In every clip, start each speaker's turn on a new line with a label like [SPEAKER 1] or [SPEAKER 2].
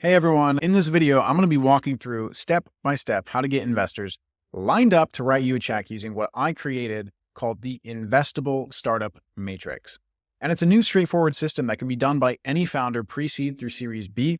[SPEAKER 1] Hey everyone, in this video, I'm going to be walking through step by step how to get investors lined up to write you a check using what I created called the Investable Startup Matrix. And it's a new straightforward system that can be done by any founder pre-seed through Series B.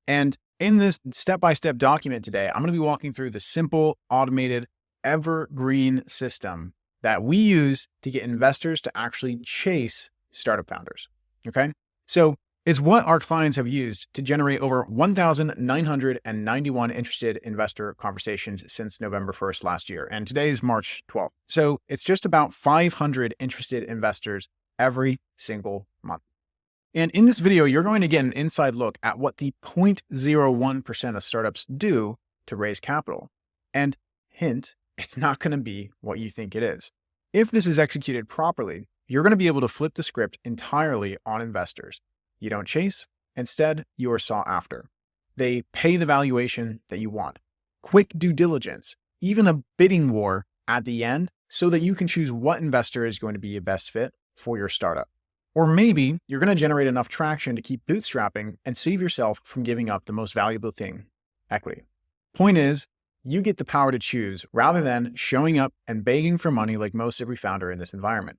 [SPEAKER 1] And in this step-by-step document today, I'm going to be walking through the simple, automated, evergreen system that we use to get investors to actually chase startup founders. Okay? So it's what our clients have used to generate over 1,991 interested investor conversations since November 1st last year. And today is March 12th. So it's just about 500 interested investors every single month. And in this video, you're going to get an inside look at what the 0.01% of startups do to raise capital. And hint, it's not going to be what you think it is. If this is executed properly, you're going to be able to flip the script entirely on investors. You don't chase, instead you are sought after. They pay the valuation that you want. Quick due diligence, even a bidding war at the end so that you can choose what investor is going to be a best fit for your startup. Or maybe you're going to generate enough traction to keep bootstrapping and save yourself from giving up the most valuable thing, equity. Point is, you get the power to choose rather than showing up and begging for money like most every founder in this environment,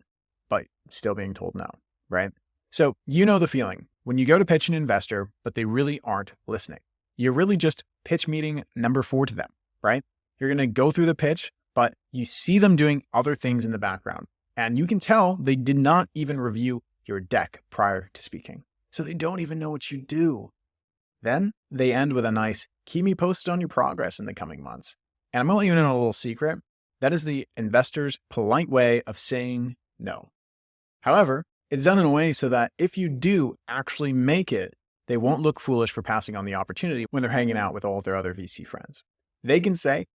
[SPEAKER 1] but still being told no, right? So you know the feeling when you go to pitch an investor, but they really aren't listening. You're really just pitch meeting number 4 to them, right? You're going to go through the pitch, but you see them doing other things in the background. And you can tell they did not even review your deck prior to speaking. So they don't even know what you do. Then they end with a nice, keep me posted on your progress in the coming months. And I'm going to let you in on a little secret. That is the investor's polite way of saying no. However, it's done in a way so that if you do actually make it, they won't look foolish for passing on the opportunity when they're hanging out with all of their other VC friends. They can say,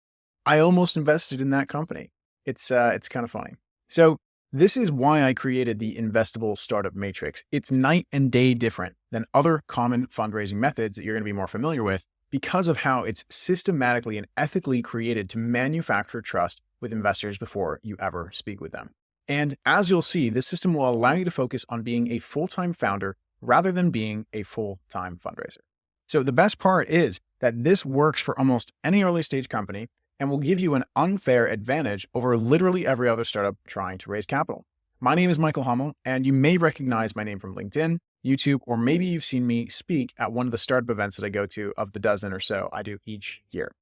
[SPEAKER 1] I almost invested in that company. It's kind of funny. So this is why I created the Investable Startup Matrix. It's night and day different than other common fundraising methods that you're going to be more familiar with because of how it's systematically and ethically created to manufacture trust with investors before you ever speak with them. And as you'll see, this system will allow you to focus on being a full-time founder rather than being a full-time fundraiser. So the best part is that this works for almost any early stage company and will give you an unfair advantage over literally every other startup trying to raise capital. My name is Michael Hummel, and you may recognize my name from LinkedIn, YouTube, or maybe you've seen me speak at one of the startup events that I go to of the dozen or so I do each year.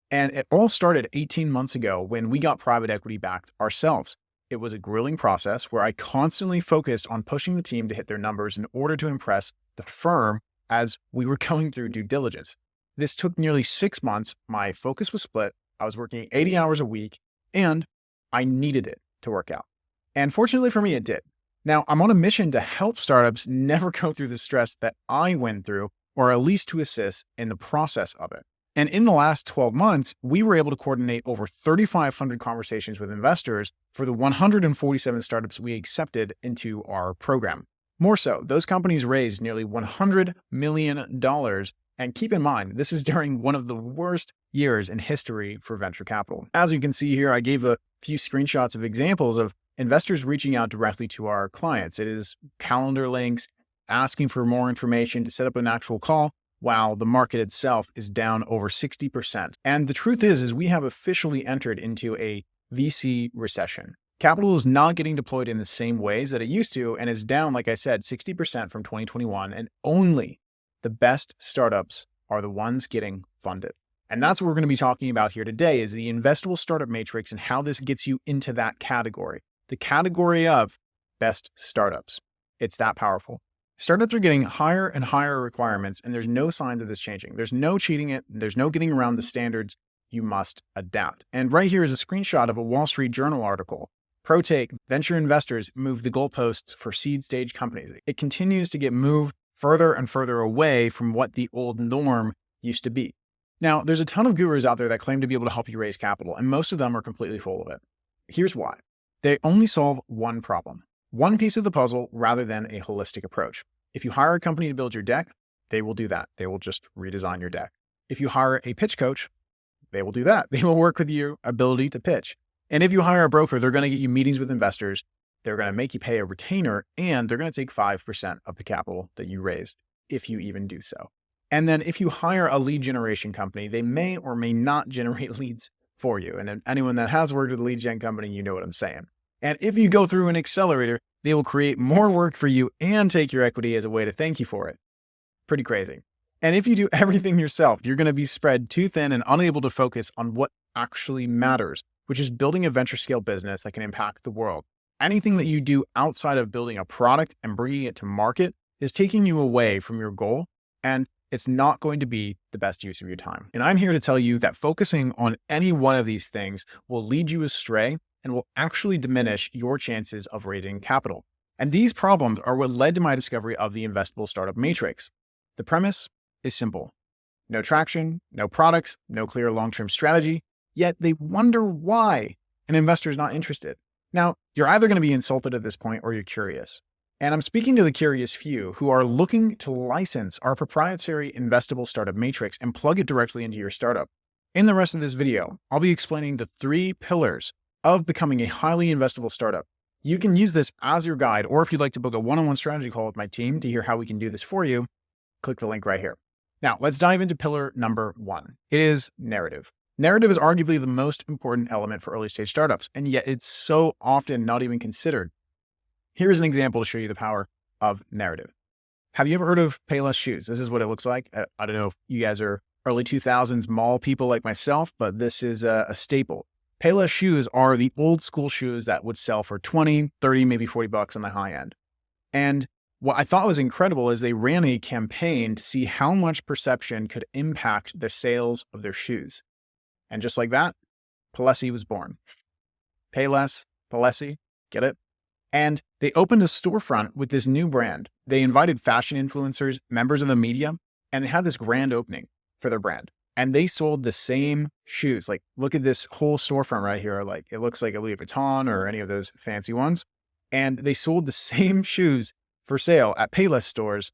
[SPEAKER 1] And it all started 18 months ago when we got private equity backed ourselves. It was a grueling process where I constantly focused on pushing the team to hit their numbers in order to impress the firm as we were going through due diligence. This took nearly 6 months. My focus was split. I was working 80 hours a week and I needed it to work out. And fortunately for me, it did. Now I'm on a mission to help startups never go through the stress that I went through, or at least to assist in the process of it. And in the last 12 months, we were able to coordinate over 3,500 conversations with investors for the 147 startups we accepted into our program. More so, those companies raised nearly $100 million. And keep in mind, this is during one of the worst years in history for venture capital. As you can see here, I gave a few screenshots of examples of investors reaching out directly to our clients. It is calendar links, asking for more information to set up an actual call, while the market itself is down over 60%. And the truth is we have officially entered into a VC recession. Capital is not getting deployed in the same ways that it used to, and is down, like I said, 60% from 2021, and only the best startups are the ones getting funded. And that's what we're going to be talking about here today is the Investable Startup Matrix and how this gets you into that category, the category of best startups. It's that powerful. Startups are getting higher and higher requirements, and there's no signs of this changing. There's no cheating it. There's no getting around the standards. You must adapt. And right here is a screenshot of a Wall Street Journal article. Pro take, venture investors move the goalposts for seed stage companies. It continues to get moved further and further away from what the old norm used to be. Now, there's a ton of gurus out there that claim to be able to help you raise capital, and most of them are completely full of it. Here's why. They only solve one problem, one piece of the puzzle rather than a holistic approach. If you hire a company to build your deck, they will do that. They will just redesign your deck. If you hire a pitch coach, they will do that. They will work with your ability to pitch. And if you hire a broker, they're going to get you meetings with investors. They're going to make you pay a retainer, and they're going to take 5% of the capital that you raised, if you even do so. And then if you hire a lead generation company, they may or may not generate leads for you. And anyone that has worked with a lead gen company, you know what I'm saying. And if you go through an accelerator, they will create more work for you and take your equity as a way to thank you for it. Pretty crazy. And if you do everything yourself, you're going to be spread too thin and unable to focus on what actually matters, which is building a venture scale business that can impact the world. Anything that you do outside of building a product and bringing it to market is taking you away from your goal, and it's not going to be the best use of your time. And I'm here to tell you that focusing on any one of these things will lead you astray and will actually diminish your chances of raising capital. And these problems are what led to my discovery of the Investable Startup Matrix. The premise is simple. No traction, no products, no clear long-term strategy, yet they wonder why an investor is not interested. Now, you're either going to be insulted at this point or you're curious. And I'm speaking to the curious few who are looking to license our proprietary Investable Startup Matrix and plug it directly into your startup. In the rest of this video, I'll be explaining the 3 pillars of becoming a highly investable startup. You can use this as your guide, or if you'd like to book a one-on-one strategy call with my team to hear how we can do this for you, click the link right here. Now, let's dive into pillar number 1. It is narrative. Narrative is arguably the most important element for early stage startups, and yet it's so often not even considered. Here's an example to show you the power of narrative. Have you ever heard of Payless shoes? This is what it looks like. I don't know if you guys are early 2000s mall people like myself, but this is a staple. Payless shoes are the old school shoes that would sell for 20, 30, maybe 40 bucks on the high end. And what I thought was incredible is they ran a campaign to see how much perception could impact the sales of their shoes. And just like that, Payless was born. Payless, Payless, get it? And they opened a storefront with this new brand. They invited fashion influencers, members of the media, and they had this grand opening for their brand. And they sold the same shoes. Like, look at this whole storefront right here. Like, it looks like a Louis Vuitton or any of those fancy ones. And they sold the same shoes for sale at Payless stores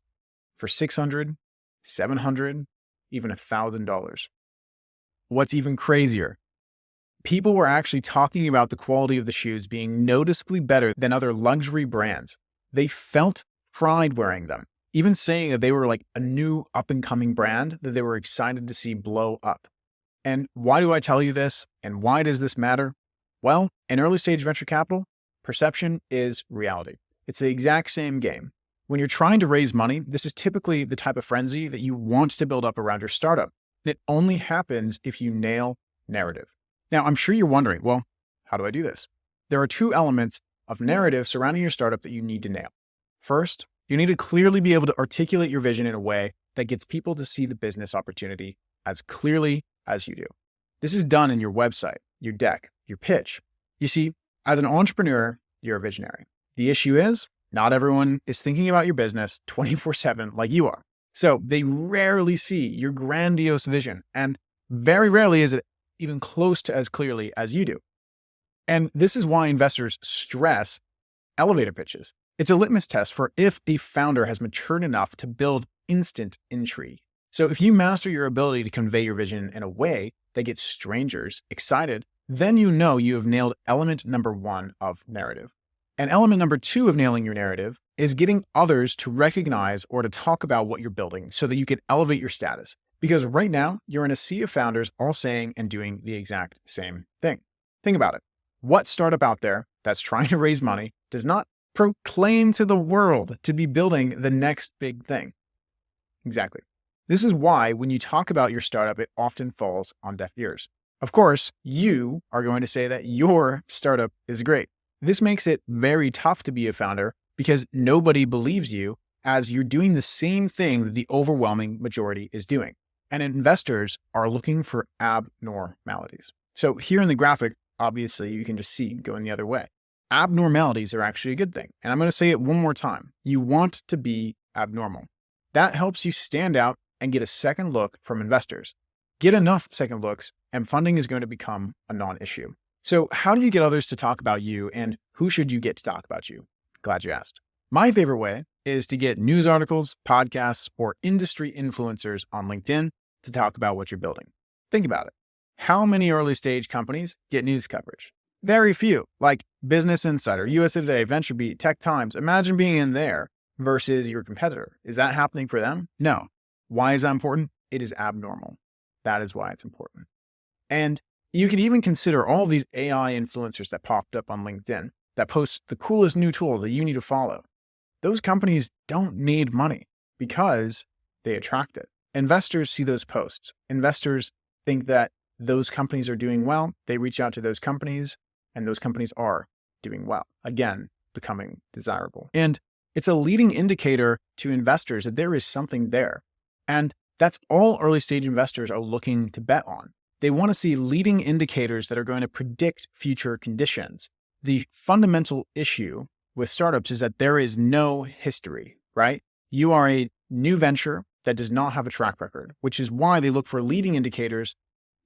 [SPEAKER 1] for $600, $700, even $1,000. What's even crazier, people were actually talking about the quality of the shoes being noticeably better than other luxury brands. They felt pride wearing them, even saying that they were like a new up-and-coming brand that they were excited to see blow up. And why do I tell you this? And why does this matter? Well, in early stage venture capital, perception is reality. It's the exact same game. When you're trying to raise money, this is typically the type of frenzy that you want to build up around your startup. It only happens if you nail narrative. Now, I'm sure you're wondering, well, how do I do this? There are 2 elements of narrative surrounding your startup that you need to nail. First, you need to clearly be able to articulate your vision in a way that gets people to see the business opportunity as clearly as you do. This is done in your website, your deck, your pitch. You see, as an entrepreneur, you're a visionary. The issue is, not everyone is thinking about your business 24/7 like you are. So they rarely see your grandiose vision, and very rarely is it even close to as clearly as you do. And this is why investors stress elevator pitches. It's a litmus test for if the founder has matured enough to build instant intrigue. So if you master your ability to convey your vision in a way that gets strangers excited, then you know you have nailed element number 1 of narrative. And element number 2 of nailing your narrative is getting others to recognize or to talk about what you're building so that you can elevate your status. Because right now, you're in a sea of founders all saying and doing the exact same thing. Think about it. What startup out there that's trying to raise money does not proclaim to the world to be building the next big thing? Exactly. This is why when you talk about your startup, it often falls on deaf ears. Of course, you are going to say that your startup is great. This makes it very tough to be a founder because nobody believes you as you're doing the same thing that the overwhelming majority is doing. And investors are looking for abnormalities. So here in the graphic, obviously you can just see going the other way. Abnormalities are actually a good thing. And I'm going to say it one more time. You want to be abnormal. That helps you stand out and get a second look from investors. Get enough second looks and funding is going to become a non-issue. So how do you get others to talk about you, and who should you get to talk about you? Glad you asked. My favorite way is to get news articles, podcasts, or industry influencers on LinkedIn to talk about what you're building. Think about it. How many early stage companies get news coverage? Very few, like Business Insider, USA Today, VentureBeat, Tech Times. Imagine being in there versus your competitor. Is that happening for them? No. Why is that important? It is abnormal. That is why it's important. And you can even consider all these AI influencers that popped up on LinkedIn that post the coolest new tool that you need to follow. Those companies don't need money because they attract it. Investors see those posts. Investors think that those companies are doing well. They reach out to those companies, and those companies are doing well. Again, becoming desirable. And it's a leading indicator to investors that there is something there. And that's all early stage investors are looking to bet on. They want to see leading indicators that are going to predict future conditions. The fundamental issue with startups is that there is no history, right? You are a new venture that does not have a track record, which is why they look for leading indicators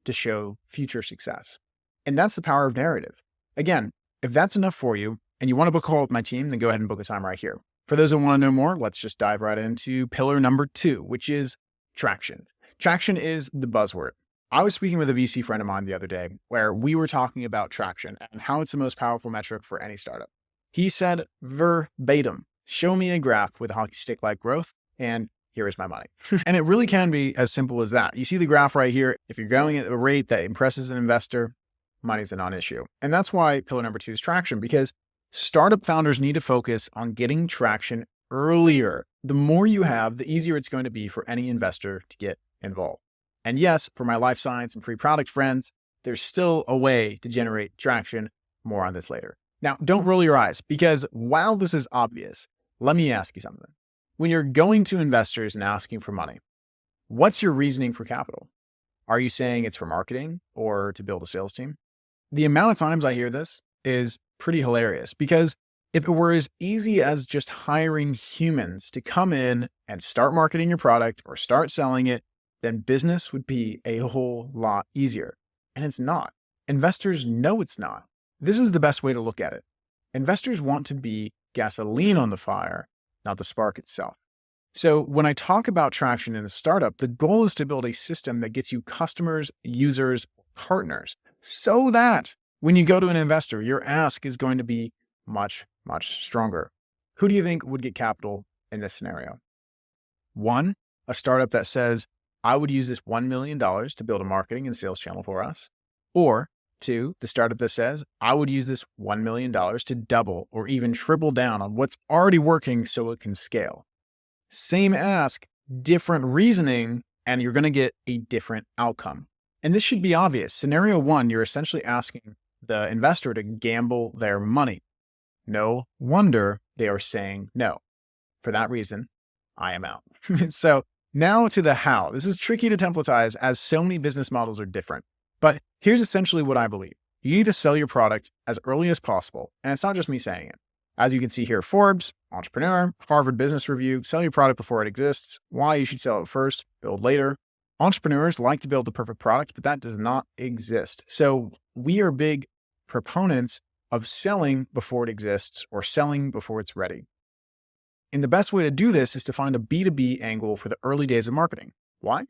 [SPEAKER 1] to show future success. And that's the power of narrative. Again, if that's enough for you and you want to book a call with my team, then go ahead and book a time right here. For those that want to know more, let's just dive right into pillar number 2, which is traction. Traction is the buzzword. I was speaking with a VC friend of mine the other day where we were talking about traction and how it's the most powerful metric for any startup. He said verbatim, show me a graph with hockey stick-like growth, and here is my money. And it really can be as simple as that. You see the graph right here. If you're going at a rate that impresses an investor, money's a non-issue. And that's why pillar number 2 is traction, because startup founders need to focus on getting traction earlier. The more you have, the easier it's going to be for any investor to get involved. And yes, for my life science and pre-product friends, there's still a way to generate traction. More on this later. Now, don't roll your eyes, because while this is obvious, let me ask you something. When you're going to investors and asking for money, what's your reasoning for capital? Are you saying it's for marketing or to build a sales team? The amount of times I hear this is pretty hilarious, because if it were as easy as just hiring humans to come in and start marketing your product or start selling it, then business would be a whole lot easier. And it's not. Investors know it's not. This is the best way to look at it. Investors want to be gasoline on the fire, not the spark itself. So when I talk about traction in a startup, the goal is to build a system that gets you customers, users, partners, so that when you go to an investor, your ask is going to be much, much stronger. Who do you think would get capital in this scenario? 1, a startup that says, I would use this $1 million to build a marketing and sales channel for us. Or 2, the startup that says, I would use this $1 million to double or even triple down on what's already working so it can scale. Same ask, different reasoning, and you're going to get a different outcome. And this should be obvious. Scenario 1, you're essentially asking the investor to gamble their money. No wonder they are saying no. For that reason, I am out. So now to the how. This is tricky to templatize as so many business models are different. But here's essentially what I believe. You need to sell your product as early as possible. And it's not just me saying it. As you can see here, Forbes, Entrepreneur, Harvard Business Review, sell your product before it exists, why you should sell it first, build later. Entrepreneurs like to build the perfect product, but that does not exist. So we are big proponents of selling before it exists or selling before it's ready. And the best way to do this is to find a B2B angle for the early days of marketing. Why?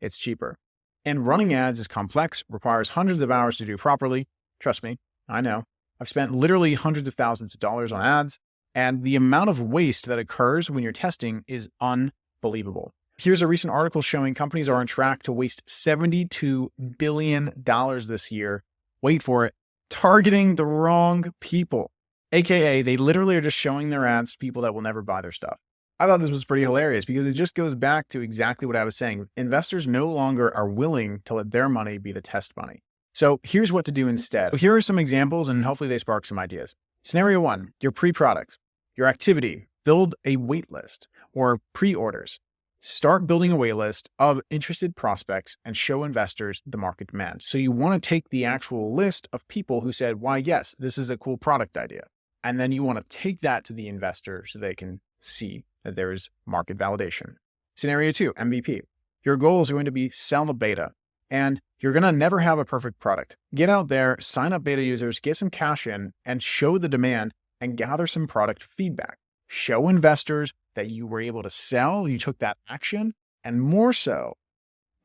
[SPEAKER 1] It's cheaper. And running ads is complex, requires hundreds of hours to do properly. Trust me, I know. I've spent literally hundreds of thousands of dollars on ads, and the amount of waste that occurs when you're testing is unbelievable. Here's a recent article showing companies are on track to waste $72 billion this year. Wait for it. Targeting the wrong people. AKA, they literally are just showing their ads to people that will never buy their stuff. I thought this was pretty hilarious because it just goes back to exactly what I was saying. Investors no longer are willing to let their money be the test money. So here's what to do instead. Here are some examples, and hopefully they spark some ideas. Scenario 1, your pre-product, your activity, build a wait list or pre-orders. Start building a wait list of interested prospects and show investors the market demand. So you want to take the actual list of people who said, why, yes, this is a cool product idea. And then you want to take that to the investor so they can see that there is market validation. Scenario 2, MVP. Your goal is going to be sell the beta, and you're going to never have a perfect product. Get out there, sign up beta users, get some cash in, and show the demand and gather some product feedback. Show investors that you were able to sell, you took that action, and more so,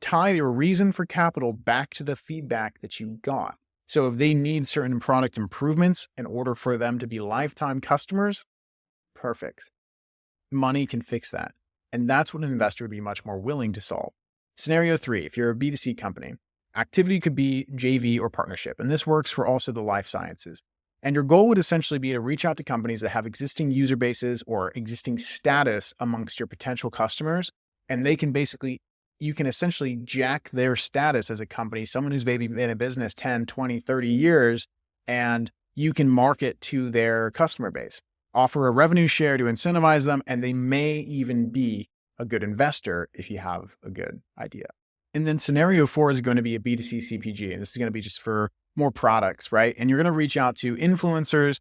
[SPEAKER 1] tie your reason for capital back to the feedback that you got. So if they need certain product improvements in order for them to be lifetime customers, perfect. Money can fix that. And that's what an investor would be much more willing to solve. Scenario 3, if you're a B2C company, activity could be JV or partnership. And this works for also the life sciences. And your goal would essentially be to reach out to companies that have existing user bases or existing status amongst your potential customers. And you can essentially jack their status as a company, someone who's maybe been in business 10, 20, 30 years, and you can market to their customer base, offer a revenue share to incentivize them, and they may even be a good investor if you have a good idea. And then scenario 4 is going to be a B2C CPG, and this is going to be just for more products, right? And you're going to reach out to influencers.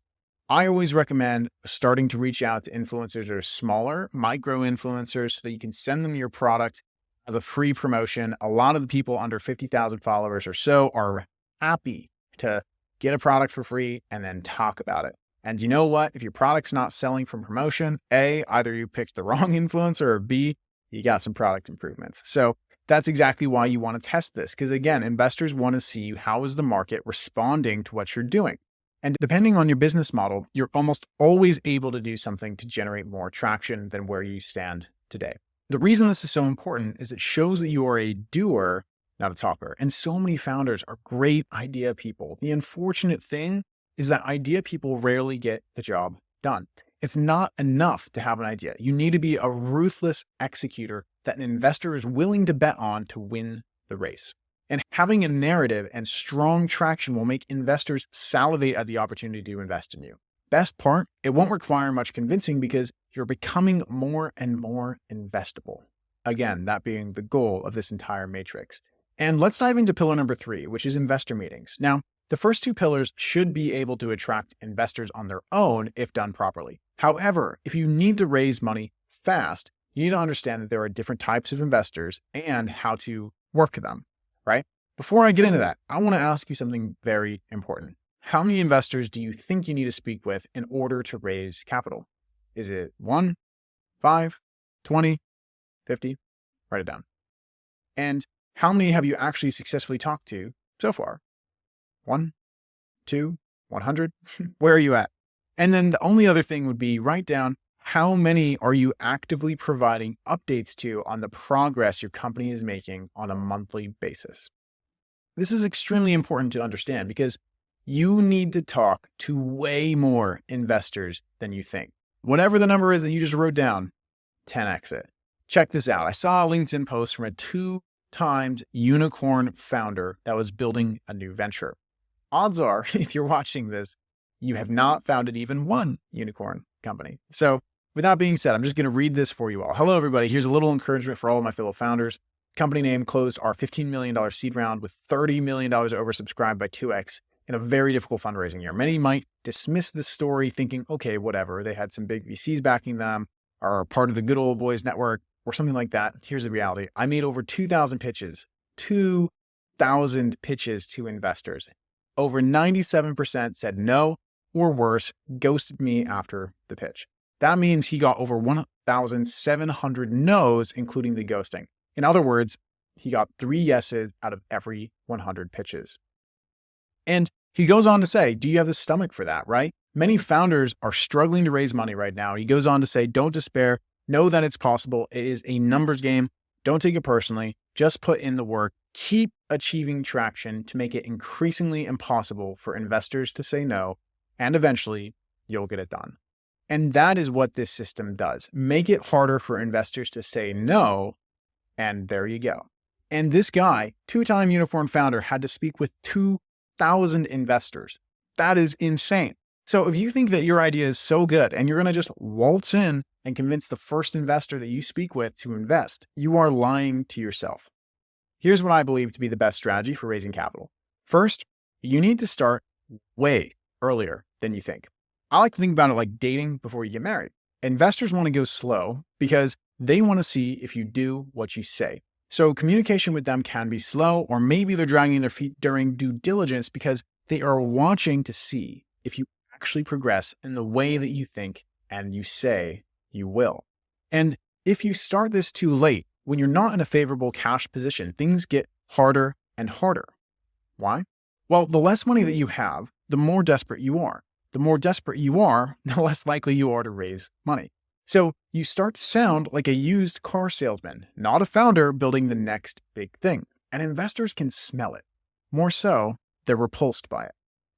[SPEAKER 1] I always recommend starting to reach out to influencers that are smaller, micro influencers, so that you can send them your product as a free promotion. A lot of the people under 50,000 followers or so are happy to get a product for free and then talk about it. And you know what? If your product's not selling from promotion, A, either you picked the wrong influencer, or B, you got some product improvements. So that's exactly why you want to test this. Because again, investors want to see how is the market responding to what you're doing. And depending on your business model, you're almost always able to do something to generate more traction than where you stand today. The reason this is so important is it shows that you are a doer, not a talker. And so many founders are great idea people. The unfortunate thing is that idea people rarely get the job done. It's not enough to have an idea. You need to be a ruthless executor that an investor is willing to bet on to win the race. And having a narrative and strong traction will make investors salivate at the opportunity to invest in you. Best part, it won't require much convincing because you're becoming more and more investable. Again, that being the goal of this entire matrix. And let's dive into pillar number 3, which is investor meetings. Now, the first 2 pillars should be able to attract investors on their own if done properly. However, if you need to raise money fast, you need to understand that there are different types of investors and how to work them, right? Before I get into that, I want to ask you something very important. How many investors do you think you need to speak with in order to raise capital? Is it 1, 5, 20, 50? Write it down. And how many have you actually successfully talked to so far? 1, 2, 100? Where are you at? And then the only other thing would be write down how many are you actively providing updates to on the progress your company is making on a monthly basis. This is extremely important to understand because you need to talk to way more investors than you think. Whatever the number is that you just wrote down, 10x it. Check this out. I saw a LinkedIn post from a 2-times unicorn founder that was building a new venture. Odds are, if you're watching this, you have not founded even one unicorn company. So with that being said, I'm just going to read this for you all. Hello, everybody. Here's a little encouragement for all of my fellow founders. Company name closed our $15 million seed round with $30 million oversubscribed by 2x in a very difficult fundraising year. Many might dismiss this story thinking, okay, whatever. They had some big VCs backing them, are part of the good old boys network or something like that. Here's the reality. I made over 2,000 pitches, 2,000 pitches to investors. Over 97% said no, or worse, ghosted me after the pitch. That means he got over 1,700 no's, including the ghosting. In other words, he got 3 yeses out of every 100 pitches. And he goes on to say, do you have the stomach for that, right? Many founders are struggling to raise money right now. He goes on to say, don't despair. Know that it's possible. It is a numbers game. Don't take it personally. Just put in the work. Keep achieving traction to make it increasingly impossible for investors to say no. And eventually, you'll get it done. And that is what this system does. Make it harder for investors to say no. And there you go. And this guy, 2-time unicorn founder, had to speak with 2,000 investors. That is insane. So if you think that your idea is so good and you're going to just waltz in and convince the first investor that you speak with to invest, you are lying to yourself. Here's what I believe to be the best strategy for raising capital. First, you need to start way earlier than you think. I like to think about it like dating before you get married. Investors want to go slow because they want to see if you do what you say. So communication with them can be slow, or maybe they're dragging their feet during due diligence because they are watching to see if you actually progress in the way that you think and you say you will. And if you start this too late, when you're not in a favorable cash position, things get harder and harder. Why? Well, the less money that you have, the more desperate you are. The more desperate you are, the less likely you are to raise money. So you start to sound like a used car salesman, not a founder building the next big thing. And investors can smell it. More so, they're repulsed by it.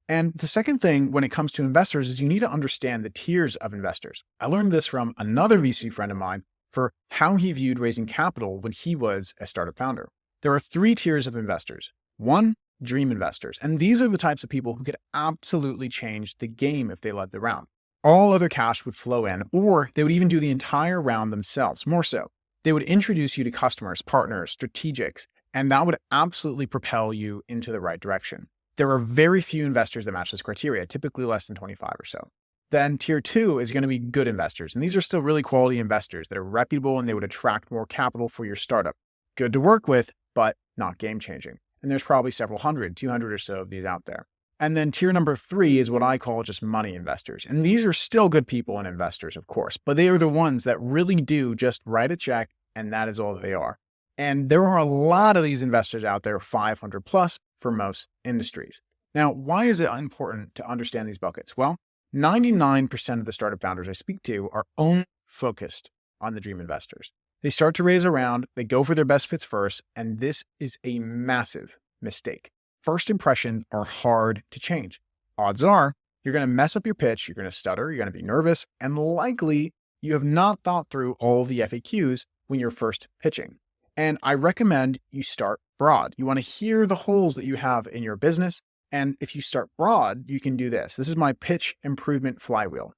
[SPEAKER 1] And the second thing when it comes to investors is you need to understand the tiers of investors. I learned this from another VC friend of mine for how he viewed raising capital when he was a startup founder. There are 3 tiers of investors. 1, dream investors. And these are the types of people who could absolutely change the game if they led the round. All other cash would flow in, or they would even do the entire round themselves. More so, they would introduce you to customers, partners, strategics, and that would absolutely propel you into the right direction. There are very few investors that match this criteria, typically less than 25 or so. Then tier 2 is going to be good investors. And these are still really quality investors that are reputable and they would attract more capital for your startup. Good to work with, but not game changing. And there's probably several hundred, 200 or so of these out there. And then tier number 3 is what I call just money investors. And these are still good people and investors, of course, but they are the ones that really do just write a check and that is all they are. And there are a lot of these investors out there, 500 plus for most industries. Now, why is it important to understand these buckets? Well, 99% of the startup founders I speak to are only focused on the dream investors. They start to raise a round, they go for their best fits first, and this is a massive mistake. First impressions are hard to change. Odds are you're going to mess up your pitch, you're going to stutter, you're going to be nervous, and likely you have not thought through all the FAQs when you're first pitching. And I recommend you start broad. You want to hear the holes that you have in your business. And if you start broad, you can do this. This is my pitch improvement flywheel.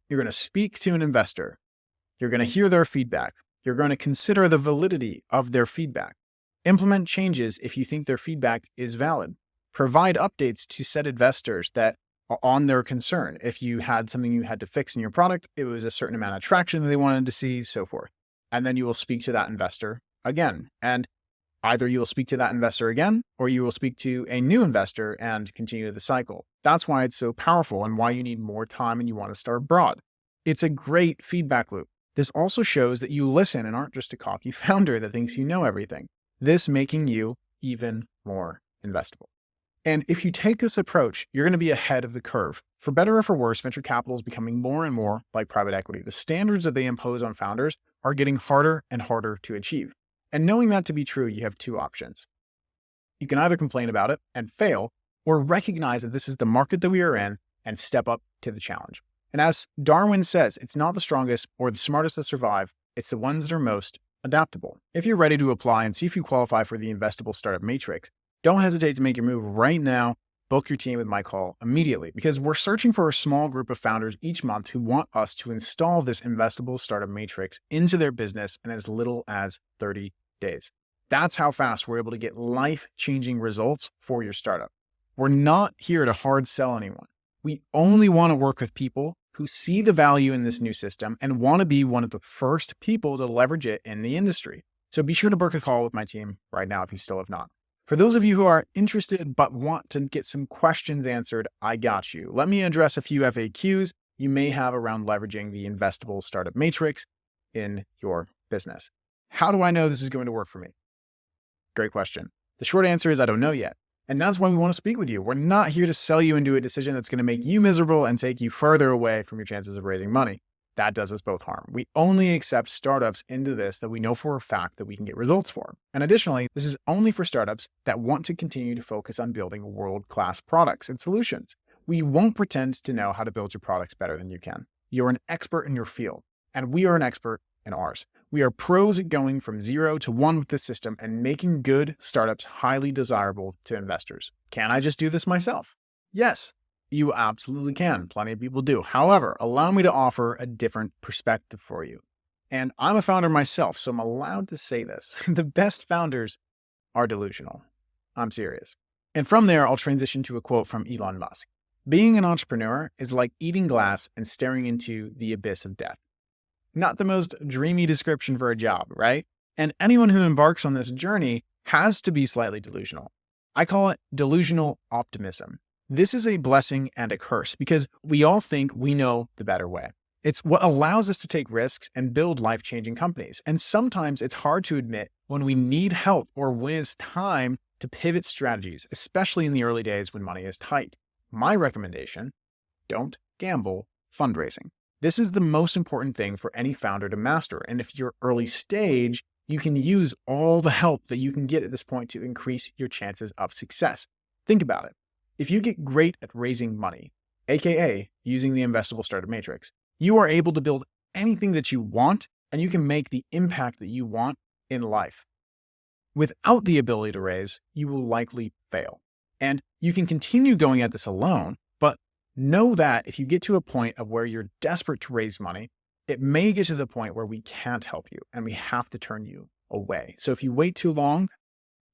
[SPEAKER 1] You're going to speak to an investor. You're going to hear their feedback. You're going to consider the validity of their feedback. Implement changes if you think their feedback is valid. Provide updates to said investors that are on their concern. If you had something you had to fix in your product, it was a certain amount of traction that they wanted to see, so forth. And then you will speak to that investor again. And either you will speak to that investor again, or you will speak to a new investor and continue the cycle. That's why it's so powerful and why you need more time and you want to start broad. It's a great feedback loop. This also shows that you listen and aren't just a cocky founder that thinks you know everything. This making you even more investable. And if you take this approach, you're going to be ahead of the curve. For better or for worse, venture capital is becoming more and more like private equity. The standards that they impose on founders are getting harder and harder to achieve. And knowing that to be true, you have 2 options. You can either complain about it and fail, or recognize that this is the market that we are in and step up to the challenge. And as Darwin says, it's not the strongest or the smartest that survive, it's the ones that are most adaptable. If you're ready to apply and see if you qualify for the Investable Startup Matrix, don't hesitate to make your move right now. Book your team with my call immediately, because we're searching for a small group of founders each month who want us to install this Investable Startup Matrix into their business in as little as 30 days. That's how fast we're able to get life-changing results for your startup. We're not here to hard sell anyone. We only want to work with people who see the value in this new system and want to be one of the first people to leverage it in the industry. So be sure to book a call with my team right now if you still have not. For those of you who are interested but want to get some questions answered, I got you. Let me address a few FAQs you may have around leveraging the Investable Startup Matrix in your business. How do I know this is going to work for me? Great question. The short answer is I don't know yet. And that's why we want to speak with you. We're not here to sell you into a decision that's going to make you miserable and take you further away from your chances of raising money. That does us both harm. We only accept startups into this that we know for a fact that we can get results for. And additionally, this is only for startups that want to continue to focus on building world-class products and solutions. We won't pretend to know how to build your products better than you can. You're an expert in your field, and we are an expert in ours. We are pros at going from 0 to 1 with this system and making good startups highly desirable to investors. Can I just do this myself? Yes. You absolutely can. Plenty of people do. However, allow me to offer a different perspective for you. And I'm a founder myself, so I'm allowed to say this. The best founders are delusional. I'm serious. And from there, I'll transition to a quote from Elon Musk. Being an entrepreneur is like eating glass and staring into the abyss of death. Not the most dreamy description for a job, right? And anyone who embarks on this journey has to be slightly delusional. I call it delusional optimism. This is a blessing and a curse because we all think we know the better way. It's what allows us to take risks and build life-changing companies. And sometimes it's hard to admit when we need help or when it's time to pivot strategies, especially in the early days when money is tight. My recommendation, don't gamble fundraising. This is the most important thing for any founder to master. And if you're early stage, you can use all the help that you can get at this point to increase your chances of success. Think about it. If you get great at raising money, aka using the Investable Startup Matrix, you are able to build anything that you want, and you can make the impact that you want in life. Without the ability to raise, you will likely fail. And you can continue going at this alone, but know that if you get to a point of where you're desperate to raise money, it may get to the point where we can't help you and we have to turn you away. So if you wait too long,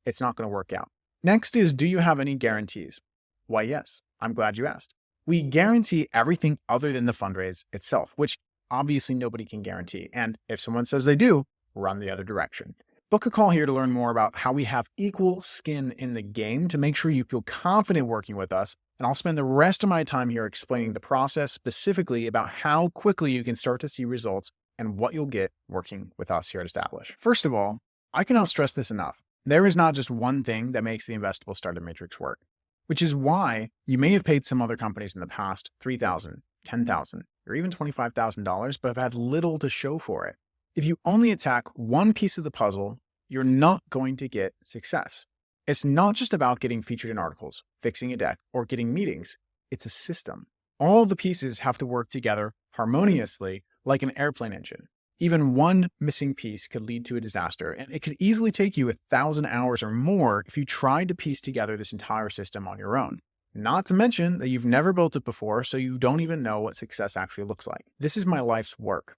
[SPEAKER 1] it's not going to work out. Next is, do you have any guarantees? Why, yes, I'm glad you asked. We guarantee everything other than the fundraise itself, which obviously nobody can guarantee. And if someone says they do, run the other direction. Book a call here to learn more about how we have equal skin in the game to make sure you feel confident working with us. And I'll spend the rest of my time here explaining the process, specifically about how quickly you can start to see results and what you'll get working with us here at Establish. First of all, I cannot stress this enough. There is not just one thing that makes the Investable Startup Matrix work, which is why you may have paid some other companies in the past $3,000, $10,000, or even $25,000, but have had little to show for it. If you only attack one piece of the puzzle, you're not going to get success. It's not just about getting featured in articles, fixing a deck, or getting meetings. It's a system. All the pieces have to work together harmoniously like an airplane engine. Even one missing piece could lead to a disaster, and it could easily take you 1,000 hours or more if you tried to piece together this entire system on your own. Not to mention that you've never built it before, so you don't even know what success actually looks like. This is my life's work.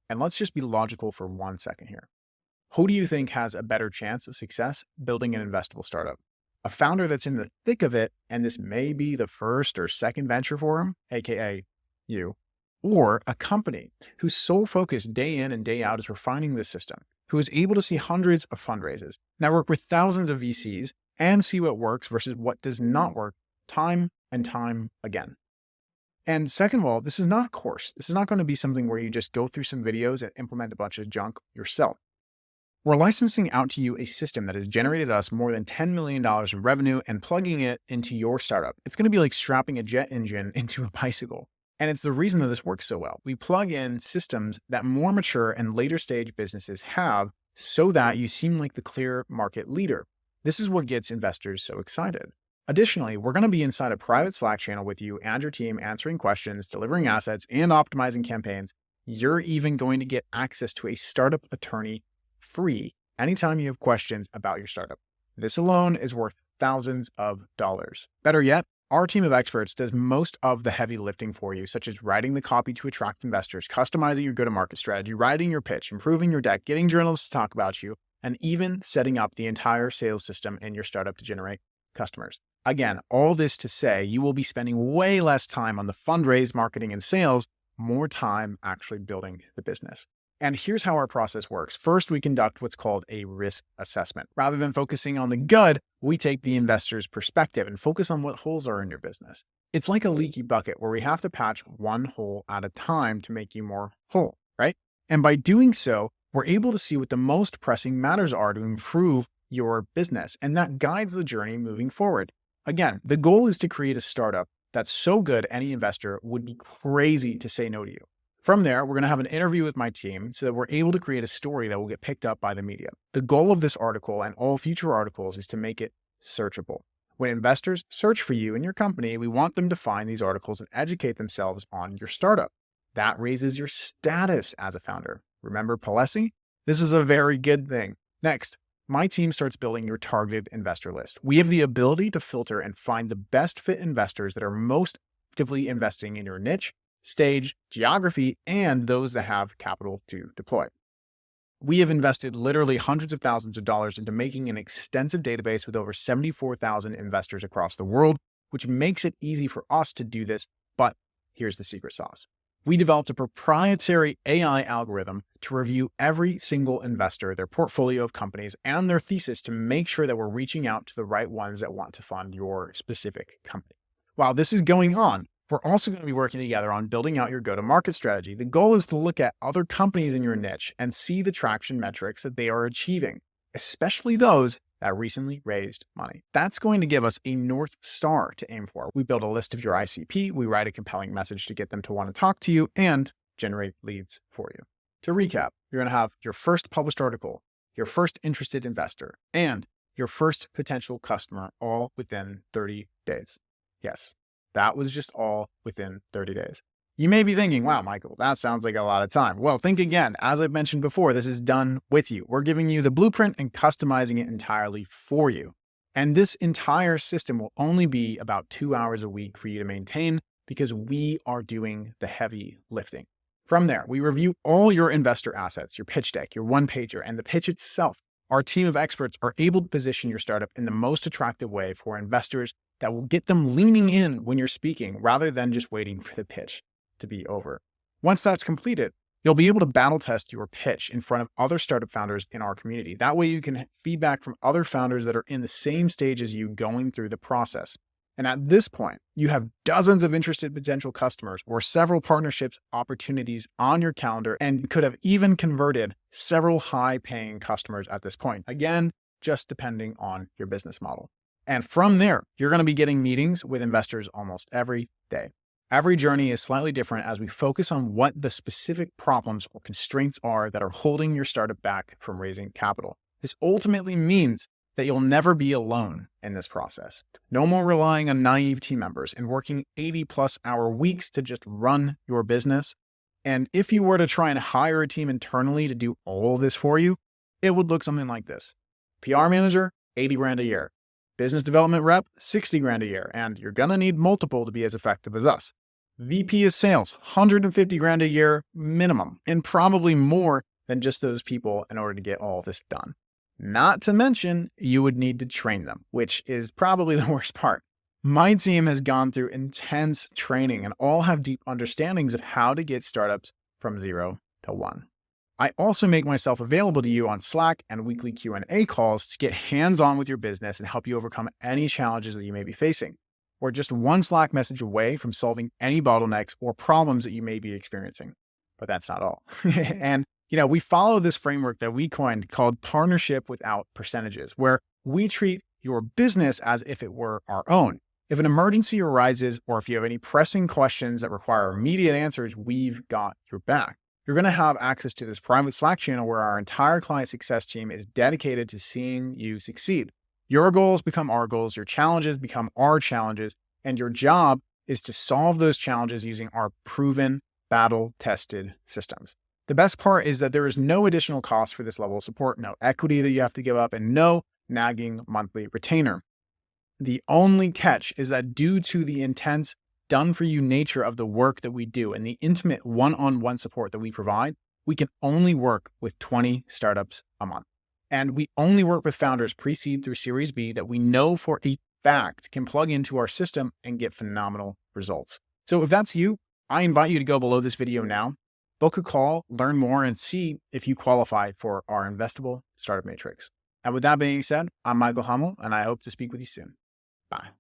[SPEAKER 1] And let's just be logical for 1 second here. Who do you think has a better chance of success building an investable startup? A founder that's in the thick of it, and this may be the first or second venture for him, aka you, or a company whose sole focus day in and day out is refining this system, who is able to see hundreds of fundraisers, network with thousands of VCs, and see what works versus what does not work time and time again. And second of all, this is not a course. This is not going to be something where you just go through some videos and implement a bunch of junk yourself. We're licensing out to you a system that has generated us more than $10 million in revenue and plugging it into your startup. It's going to be like strapping a jet engine into a bicycle. And it's the reason that this works so well. We plug in systems that more mature and later stage businesses have so that you seem like the clear market leader. This is what gets investors so excited. Additionally, we're going to be inside a private Slack channel with you and your team, answering questions, delivering assets, and optimizing campaigns. You're even going to get access to a startup attorney free anytime you have questions about your startup. This alone is worth thousands of dollars. Better yet, our team of experts does most of the heavy lifting for you, such as writing the copy to attract investors, customizing your go-to-market strategy, writing your pitch, improving your deck, getting journalists to talk about you, and even setting up the entire sales system in your startup to generate customers. Again, all this to say you will be spending way less time on the fundraise, marketing, and sales, more time actually building the business. And here's how our process works. First, we conduct what's called a risk assessment. Rather than focusing on the good, we take the investor's perspective and focus on what holes are in your business. It's like a leaky bucket where we have to patch one hole at a time to make you more whole, right? And by doing so, we're able to see what the most pressing matters are to improve your business, and that guides the journey moving forward. Again, the goal is to create a startup that's so good any investor would be crazy to say no to you. From there, we're going to have an interview with my team so that we're able to create a story that will get picked up by the media. The goal of this article and all future articles is to make it searchable. When investors search for you and your company, we want them to find these articles and educate themselves on your startup. That raises your status as a founder. Remember Palesi? This is a very good thing. Next, my team starts building your targeted investor list. We have the ability to filter and find the best fit investors that are most actively investing in your niche, stage, geography, and those that have capital to deploy. We have invested literally hundreds of thousands of dollars into making an extensive database with over 74,000 investors across the world, which makes it easy for us to do this. But here's the secret sauce. We developed a proprietary AI algorithm to review every single investor, their portfolio of companies, and their thesis to make sure that we're reaching out to the right ones that want to fund your specific company. While this is going on, we're also going to be working together on building out your go-to-market strategy. The goal is to look at other companies in your niche and see the traction metrics that they are achieving, especially those that recently raised money. That's going to give us a North Star to aim for. We build a list of your ICP, we write a compelling message to get them to want to talk to you, and generate leads for you. To recap, you're going to have your first published article, your first interested investor, and your first potential customer all within 30 days. Yes, that was just all within 30 days. You may be thinking, wow, Michael, that sounds like a lot of time. Well, think again. As I've mentioned before, this is done with you. We're giving you the blueprint and customizing it entirely for you. And this entire system will only be about 2 hours a week for you to maintain because we are doing the heavy lifting. From there, we review all your investor assets, your pitch deck, your one-pager, and the pitch itself. Our team of experts are able to position your startup in the most attractive way for investors that will get them leaning in when you're speaking rather than just waiting for the pitch to be over. Once that's completed, you'll be able to battle test your pitch in front of other startup founders in our community. That way you can feedback from other founders that are in the same stage as you going through the process. And at this point, you have dozens of interested potential customers or several partnerships opportunities on your calendar and could have even converted several high-paying customers at this point. Again, just depending on your business model. And from there, you're going to be getting meetings with investors almost every day. Every journey is slightly different as we focus on what the specific problems or constraints are that are holding your startup back from raising capital. This ultimately means that you'll never be alone in this process. No more relying on naive team members and working 80-plus-hour weeks to just run your business. And if you were to try and hire a team internally to do all of this for you, it would look something like this. PR manager, 80 grand a year. Business development rep, 60 grand a year. And you're going to need multiple to be as effective as us. VP of sales, 150 grand a year minimum, and probably more than just those people in order to get all of this done. Not to mention, you would need to train them, which is probably the worst part. My team has gone through intense training and all have deep understandings of how to get startups from 0 to 1. I also make myself available to you on Slack and weekly Q&A calls to get hands-on with your business and help you overcome any challenges that you may be facing. We're just one Slack message away from solving any bottlenecks or problems that you may be experiencing. But that's not all. And we follow this framework that we coined called partnership without percentages, where we treat your business as if it were our own. If an emergency arises, or if you have any pressing questions that require immediate answers, we've got your back. You're going to have access to this private Slack channel where our entire client success team is dedicated to seeing you succeed. Your goals become our goals, your challenges become our challenges, and your job is to solve those challenges using our proven, battle-tested systems. The best part is that there is no additional cost for this level of support, no equity that you have to give up, and no nagging monthly retainer. The only catch is that due to the intense, done-for-you nature of the work that we do and the intimate one-on-one support that we provide, we can only work with 20 startups a month. And we only work with founders pre-seed through Series B that we know for a fact can plug into our system and get phenomenal results. So if that's you, I invite you to go below this video now, book a call, learn more, and see if you qualify for our Investable Startup Matrix. And with that being said, I'm Michael Hummel, and I hope to speak with you soon. Bye.